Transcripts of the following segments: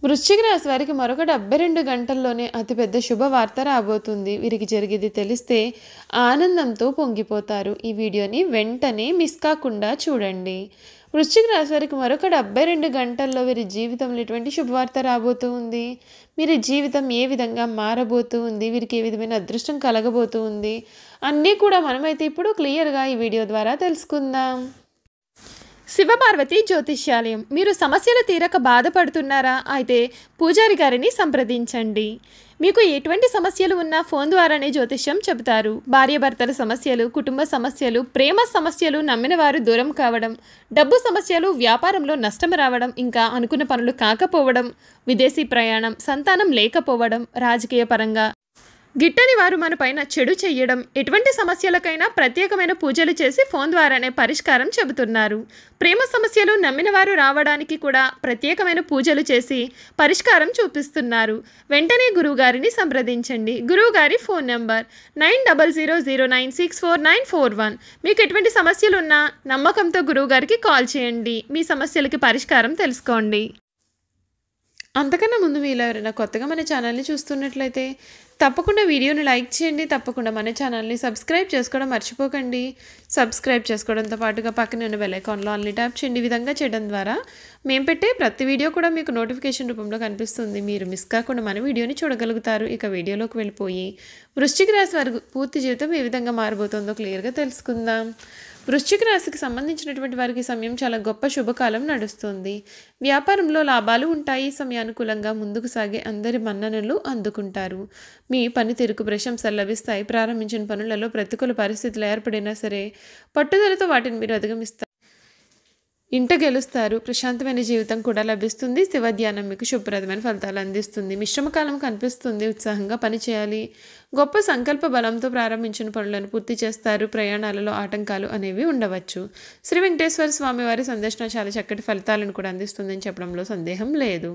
వృశ్చిక రాశి వారికి మరొక 72 గంటల్లోనే అతిపెద్ద శుభవార్త రాబోతుంది. వీరికి జరిగేది తెలిస్తే ఆనందంతో పొంగిపోతారు. ఈ వీడియోని వెంటనే మిస్ కాకుండా చూడండి. వృశ్చిక రాశి వారికి మరొక 72 గంటల్లో వీరి జీవితంలో ఎటువంటి శుభవార్త రాబోతూ ఉంది, వీరి జీవితం ఏ విధంగా మారబోతూ ఉంది, వీరికి ఏ విధమైన అదృష్టం కలగబోతూ ఉంది అన్నీ కూడా మనమైతే ఇప్పుడు క్లియర్గా ఈ వీడియో ద్వారా తెలుసుకుందాం. శివపార్వతి జ్యోతిష్యాలయం. మీరు సమస్యలు తీరక బాధపడుతున్నారా? అయితే పూజారి గారిని సంప్రదించండి. మీకు ఎటువంటి సమస్యలు ఉన్నా ఫోన్ ద్వారానే జ్యోతిష్యం చెబుతారు. భార్యాభర్తల సమస్యలు, కుటుంబ సమస్యలు, ప్రేమ సమస్యలు, నమ్మిన వారు దూరం కావడం, డబ్బు సమస్యలు, వ్యాపారంలో నష్టం రావడం, ఇంకా అనుకున్న పనులు కాకపోవడం, విదేశీ ప్రయాణం, సంతానం లేకపోవడం, రాజకీయ పరంగా గిట్టని వారు మన పైన చెడు చెయ్యడం, ఎటువంటి సమస్యలకైనా ప్రత్యేకమైన పూజలు చేసి ఫోన్ ద్వారానే పరిష్కారం చెబుతున్నారు. ప్రేమ సమస్యలు నమ్మిన వారు రావడానికి కూడా ప్రత్యేకమైన పూజలు చేసి పరిష్కారం చూపిస్తున్నారు. వెంటనే గురువుగారిని సంప్రదించండి. గురువుగారి ఫోన్ నంబర్ 9000964941. మీకు ఎటువంటి సమస్యలున్నా నమ్మకంతో గురువుగారికి కాల్ చేయండి. మీ సమస్యలకి పరిష్కారం తెలుసుకోండి. అంతకన్నా ముందు మీలో ఎవరైనా కొత్తగా మన ఛానల్ని చూస్తున్నట్లయితే తప్పకుండా వీడియోని లైక్ చేయండి. తప్పకుండా మన ఛానల్ని సబ్స్క్రైబ్ చేసుకోవడం మర్చిపోకండి. సబ్స్క్రైబ్ చేసుకోవడంతో పాటుగా పక్కన ఉన్న బెల్ ఐకాన్లో ఆల్ని ట్యాప్ చేయండి. ఈ విధంగా చేయడం ద్వారా మేము పెట్టే ప్రతి వీడియో కూడా మీకు నోటిఫికేషన్ రూపంలో కనిపిస్తుంది. మీరు మిస్ కాకుండా మన వీడియోని చూడగలుగుతారు. ఇక వీడియోలోకి వెళ్ళిపోయి వృశ్చిక రాశి వారి పూర్తి జీవితం ఏ విధంగా మారబోతుందో క్లియర్గా తెలుసుకుందాం. వృశ్చిక రాశికి సంబంధించినటువంటి వారికి సమయం చాలా గొప్ప శుభకాలం నడుస్తుంది. వ్యాపారంలో లాభాలు ఉంటాయి. సమయానుకూలంగా ముందుకు సాగే అందరి మన్ననలు అందుకుంటారు. మీ పనితీరుకు ప్రశంసలు లభిస్తాయి. ప్రారంభించిన పనులలో ప్రతికూల పరిస్థితులు ఏర్పడినా సరే పట్టుదలతో వాటిని మీరు అధిగమిస్తారు. ఇంట గెలుస్తారు. ప్రశాంతమైన జీవితం కూడా లభిస్తుంది. శివధ్యానం మీకు శుభప్రదమైన ఫలితాలు అందిస్తుంది. మిశ్రమకాలం కనిపిస్తుంది. ఉత్సాహంగా పనిచేయాలి. గొప్ప సంకల్ప బలంతో ప్రారంభించిన పనులను పూర్తి చేస్తారు. ప్రయాణాలలో ఆటంకాలు అనేవి ఉండవచ్చు. శ్రీ వెంకటేశ్వర స్వామి వారి సందర్శన చాలా చక్కటి ఫలితాలను కూడా అందిస్తుందని చెప్పడంలో సందేహం లేదు.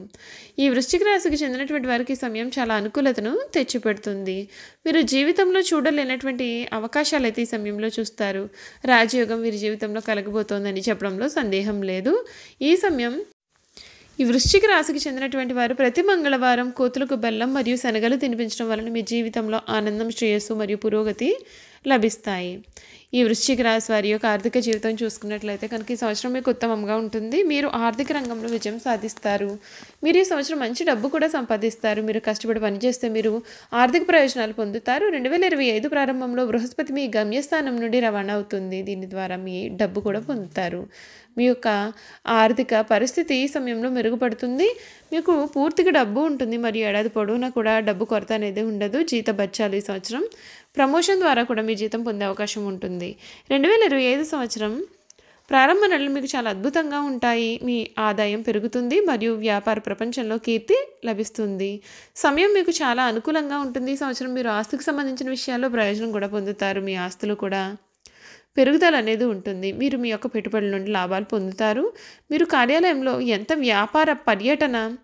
ఈ వృశ్చిక రాశికి చెందినటువంటి వారికి సమయం చాలా అనుకూలతను తెచ్చిపెడుతుంది. మీరు జీవితంలో చూడలేనటువంటి అవకాశాలు అయితే ఈ సమయంలో చూస్తారు. రాజయోగం వీరి జీవితంలో కలగబోతోందని చెప్పడంలో సందేహం లేదు. ఈ సమయం ఈ వృశ్చిక రాశికి చెందినటువంటి వారు ప్రతి మంగళవారం కోతులకు బెల్లం మరియు శనగలు తినిపించడం వలన మీ జీవితంలో ఆనందం, శ్రేయస్సు మరియు పురోగతి లభిస్తాయి. ఈ వృశ్చిక రాశి వారి యొక్క ఆర్థిక జీవితం చూసుకున్నట్లయితే కనుక ఈ సంవత్సరం మీకు ఉత్తమంగా ఉంటుంది. మీరు ఆర్థిక రంగంలో విజయం సాధిస్తారు. మీరు ఈ సంవత్సరం మంచి డబ్బు కూడా సంపాదిస్తారు. మీరు కష్టపడి పనిచేస్తే మీరు ఆర్థిక ప్రయోజనాలు పొందుతారు. 2025 ప్రారంభంలో బృహస్పతి మీ గమ్యస్థానం నుండి రవాణా అవుతుంది. దీని ద్వారా మీ డబ్బు కూడా పొందుతారు. మీ యొక్క ఆర్థిక పరిస్థితి ఈ సమయంలో మెరుగుపడుతుంది. మీకు పూర్తిగా డబ్బు ఉంటుంది. మరియు ఏడాది పొడవునా కూడా డబ్బు కొరత అనేది ఉండదు. జీత బత్యాలు ఈ సంవత్సరం ప్రమోషన్ ద్వారా కూడా మీ జీతం పొందే అవకాశం ఉంటుంది. 2025 సంవత్సరం ప్రారంభ నెలలు మీకు చాలా అద్భుతంగా ఉంటాయి. మీ ఆదాయం పెరుగుతుంది మరియు వ్యాపార ప్రపంచంలో కీర్తి లభిస్తుంది. సమయం మీకు చాలా అనుకూలంగా ఉంటుంది. ఈ సంవత్సరం మీరు ఆస్తికి సంబంధించిన విషయాల్లో ప్రయోజనం కూడా పొందుతారు. మీ ఆస్తులు కూడా పెరుగుదల అనేది ఉంటుంది. మీరు మీ యొక్క పెట్టుబడుల నుండి లాభాలు పొందుతారు. మీరు కార్యాలయంలో ఎంత వ్యాపార పర్యటన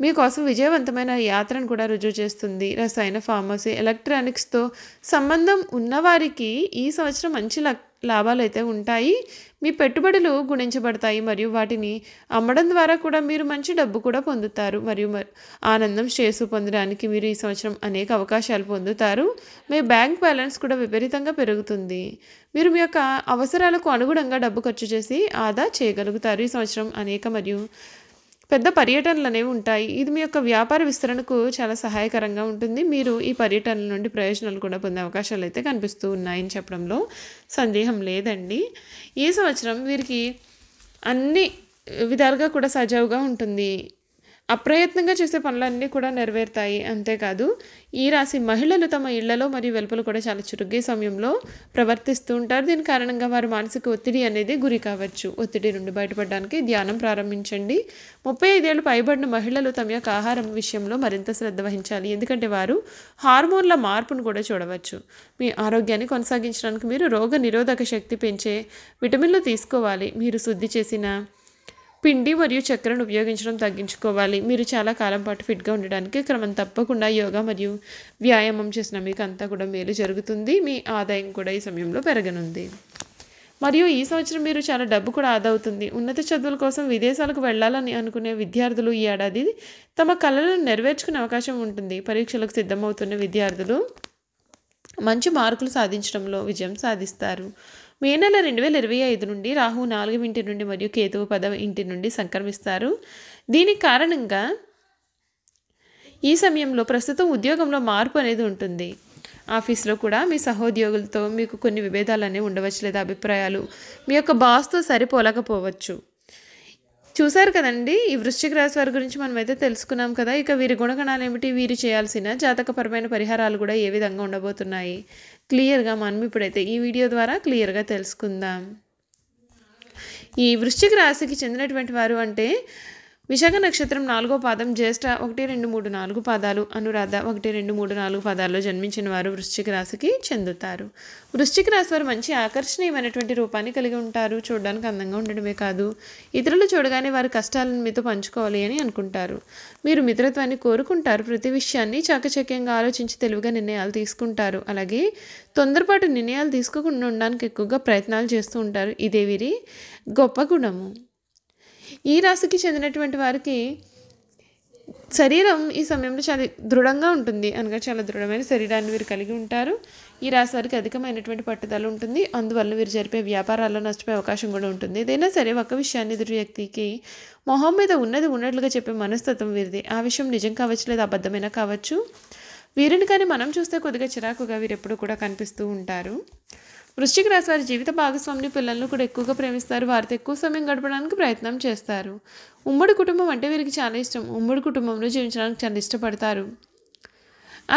మీకోసం విజయవంతమైన యాత్రను కూడా రుజువు చేస్తుంది. రసాయన, ఫార్మసీ, ఎలక్ట్రానిక్స్తో సంబంధం ఉన్నవారికి ఈ సంవత్సరం మంచి లాభాలు అయితే ఉంటాయి. మీ పెట్టుబడులు గుణించబడతాయి మరియు వాటిని అమ్మడం ద్వారా కూడా మీరు మంచి డబ్బు కూడా పొందుతారు. మరియు ఆనందం, శ్రేయస్సు పొందడానికి మీరు ఈ సంవత్సరం అనేక అవకాశాలు పొందుతారు. మీ బ్యాంక్ బ్యాలెన్స్ కూడా విపరీతంగా పెరుగుతుంది. మీరు మీ యొక్క అవసరాలకు అనుగుణంగా డబ్బు ఖర్చు చేసి ఆదా చేయగలుగుతారు. ఈ సంవత్సరం అనేక మరియు పెద్ద పర్యటనలు అనేవి ఉంటాయి. ఇది మీ యొక్క వ్యాపార విస్తరణకు చాలా సహాయకరంగా ఉంటుంది. మీరు ఈ పర్యటనల నుండి ప్రయోజనాలు కూడా పొందే అవకాశాలు అయితే కనిపిస్తూ ఉన్నాయని చెప్పడంలో సందేహం లేదండి. ఈ సంవత్సరం వీరికి అన్ని విధాలుగా కూడా సజావుగా ఉంటుంది. అప్రయత్నంగా చేసే పనులన్నీ కూడా నెరవేరుతాయి. అంతేకాదు ఈ రాశి మహిళలు తమ ఇళ్లలో మరియు వెలుపల కూడా చాలా చురుగ్గా సమయంలో ప్రవర్తిస్తూ ఉంటారు. దీని కారణంగా వారు మానసిక ఒత్తిడి అనేది గురి కావచ్చు. ఒత్తిడి నుండి బయటపడడానికి ధ్యానం ప్రారంభించండి. 35 ఏళ్ళు పైబడిన మహిళలు తమ యొక్క ఆహారం విషయంలో మరింత శ్రద్ధ వహించాలి. ఎందుకంటే వారు హార్మోన్ల మార్పును కూడా చూడవచ్చు. మీ ఆరోగ్యాన్ని కొనసాగించడానికి మీరు రోగ నిరోధక శక్తి పెంచే విటమిన్లు తీసుకోవాలి. మీరు శుద్ధి చేసిన పిండి మరియు చక్కెరను ఉపయోగించడం తగ్గించుకోవాలి. మీరు చాలా కాలం పాటు ఫిట్గా ఉండడానికి క్రమం తప్పకుండా యోగా మరియు వ్యాయామం చేసిన మీకు అంతా కూడా మేలు జరుగుతుంది. మీ ఆదాయం కూడా ఈ సమయంలో పెరగనుంది. మరియు ఈ సంవత్సరం మీరు చాలా డబ్బు కూడా ఆదా అవుతుంది. ఉన్నత చదువుల కోసం విదేశాలకు వెళ్ళాలని అనుకునే విద్యార్థులు ఈ ఏడాది తమ కలలను నెరవేర్చుకునే అవకాశం ఉంటుంది. పరీక్షలకు సిద్ధమవుతున్న విద్యార్థులు మంచి మార్కులు సాధించడంలో విజయం సాధిస్తారు. మే నెల 2025 నుండి రాహు 4వ ఇంటి నుండి మరియు కేతువు 10వ ఇంటి నుండి సంక్రమిస్తారు. దీనికి కారణంగా ఈ సమయంలో ప్రస్తుతం ఉద్యోగంలో మార్పు అనేది ఉంటుంది. ఆఫీస్లో కూడా మీ సహోద్యోగులతో మీకు కొన్ని విభేదాలు అనేవి ఉండవచ్చు, లేదా అభిప్రాయాలు మీ యొక్క బాస్తో సరిపోలేకపోవచ్చు. చూసారు కదండి, ఈ వృశ్చిక రాశి వారి గురించి మనమైతే తెలుసుకున్నాం కదా. ఇక వీరి గుణగణాలు ఏమిటి, వీరు చేయాల్సిన జాతకపరమైన పరిహారాలు కూడా ఏ విధంగా ఉండబోతున్నాయి క్లియర్గా మనం ఇప్పుడైతే ఈ వీడియో ద్వారా క్లియర్గా తెలుసుకుందాం. ఈ వృశ్చిక రాశికి చెందినటువంటి వారు అంటే విశాఖ నక్షత్రం 4వ పాదం, జ్యేష్ఠ 1, 2, 3, 4 పాదాలు, అనురాధ 1, 2, 3, 4 పాదాల్లో జన్మించిన వారు వృశ్చిక రాశికి చెందుతారు. వృశ్చిక రాశి వారు మంచి ఆకర్షణీయమైనటువంటి రూపాన్ని కలిగి ఉంటారు. చూడడానికి అందంగా ఉండడమే కాదు, ఇతరులు చూడగానే వారి కష్టాలను మీతో పంచుకోవాలి అని అనుకుంటారు. మీరు మిత్రత్వాన్ని కోరుకుంటారు. ప్రతి విషయాన్ని చాకచక్యంగా ఆలోచించి తెలివిగా నిర్ణయాలు తీసుకుంటారు. అలాగే తొందరపాటు నిర్ణయాలు తీసుకోకుండా ఉండడానికి ఎక్కువగా ప్రయత్నాలు చేస్తూ ఉంటారు. ఇదే వీరి గొప్ప గుణము. ఈ రాశికి చెందినటువంటి వారికి శరీరం ఈ సమయంలో చాలా దృఢంగా ఉంటుంది. అనగా చాలా దృఢమైన శరీరాన్ని వీరు కలిగి ఉంటారు. ఈ రాశి వారికి అధికమైనటువంటి పట్టుదల ఉంటుంది. అందువల్ల వీరు జరిపే వ్యాపారాల్లో నష్టపోయే అవకాశం కూడా ఉంటుంది. ఏదైనా సరే ఒక విషయాన్ని ఎదుటి వ్యక్తికి మొహం మీద ఉన్నది ఉన్నట్లుగా చెప్పే మనస్తత్వం వీరిది. ఆ విషయం నిజం కావచ్చు, లేదా అబద్ధమైనా కావచ్చు. వీరిని కానీ మనం చూస్తే కొద్దిగా చిరాకుగా వీరు ఎప్పుడు కూడా కనిపిస్తూ ఉంటారు. వృశ్చిక రాశి వారి జీవిత భాగస్వామిని, పిల్లలను కూడా ఎక్కువగా ప్రేమిస్తారు. వారితో ఎక్కువ సమయం గడపడానికి ప్రయత్నం చేస్తారు. ఉమ్మడి కుటుంబం అంటే వీరికి చాలా ఇష్టం. ఉమ్మడి కుటుంబంలో జీవించడానికి చాలా ఇష్టపడతారు.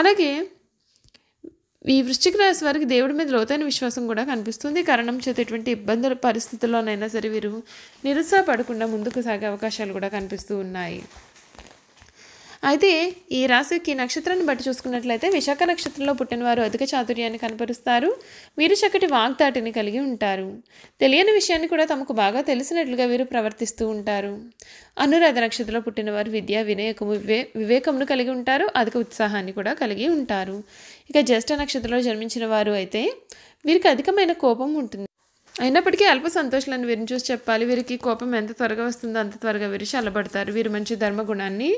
అలాగే ఈ వృశ్చిక రాశి వారికి దేవుడి మీద లోతైన విశ్వాసం కూడా కనిపిస్తుంది. కారణం చేత ఎటువంటి ఇబ్బందుల పరిస్థితుల్లోనైనా సరే వీరు నిరుత్సాహపడకుండా ముందుకు సాగే అవకాశాలు కూడా కనిపిస్తూ ఉన్నాయి. అయితే ఈ రాశికి నక్షత్రాన్ని బట్టి చూసుకున్నట్లయితే విశాఖ నక్షత్రంలో పుట్టిన వారు అధిక చాతుర్యాన్ని కనపరుస్తారు. వీరు చక్కటి వాగ్దాటిని కలిగి ఉంటారు. తెలియని విషయాన్ని కూడా తమకు బాగా తెలిసినట్లుగా వీరు ప్రవర్తిస్తూ ఉంటారు. అనురాధ నక్షత్రంలో పుట్టిన వారు విద్య, వివేకమును కలిగి ఉంటారు. అధిక ఉత్సాహాన్ని కూడా కలిగి ఉంటారు. ఇక జ్యేష్ఠ నక్షత్రంలో జన్మించిన వారు అయితే వీరికి అధికమైన కోపం ఉంటుంది. అయినప్పటికీ అల్ప సంతోషాలను వీరిని చూసి చెప్పాలి. వీరికి కోపం ఎంత త్వరగా వస్తుందో అంత త్వరగా వీరు చల్లబడతారు. వీరు మంచి ధర్మగుణాన్ని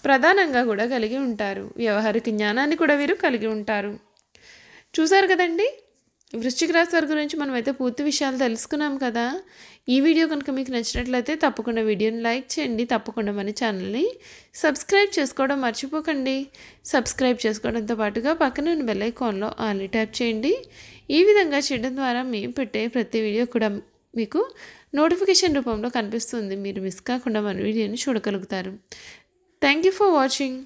ప్రధానంగా కూడా కలిగి ఉంటారు. వ్యవహారిక జ్ఞానాన్ని కూడా వీరు కలిగి ఉంటారు. చూసారు కదండి, వృశ్చిక రాశి వారి గురించి మనమైతే పూర్తి విషయాలు తెలుసుకున్నాం కదా. ఈ వీడియో కనుక మీకు నచ్చినట్లయితే తప్పకుండా వీడియోని లైక్ చేయండి. తప్పకుండా మన ఛానల్ని సబ్స్క్రైబ్ చేసుకోవడం మర్చిపోకండి. సబ్స్క్రైబ్ చేసుకోవడంతో పాటుగా పక్కన ఉన్న బెల్ ఐకాన్లో ఆల్ ట్యాప్ చేయండి. ఈ విధంగా చేయడం ద్వారా మేము పెట్టే ప్రతి వీడియో కూడా మీకు నోటిఫికేషన్ రూపంలో కనిపిస్తుంది. మీరు మిస్ కాకుండా మన వీడియోని చూడగలుగుతారు. Thank you for watching.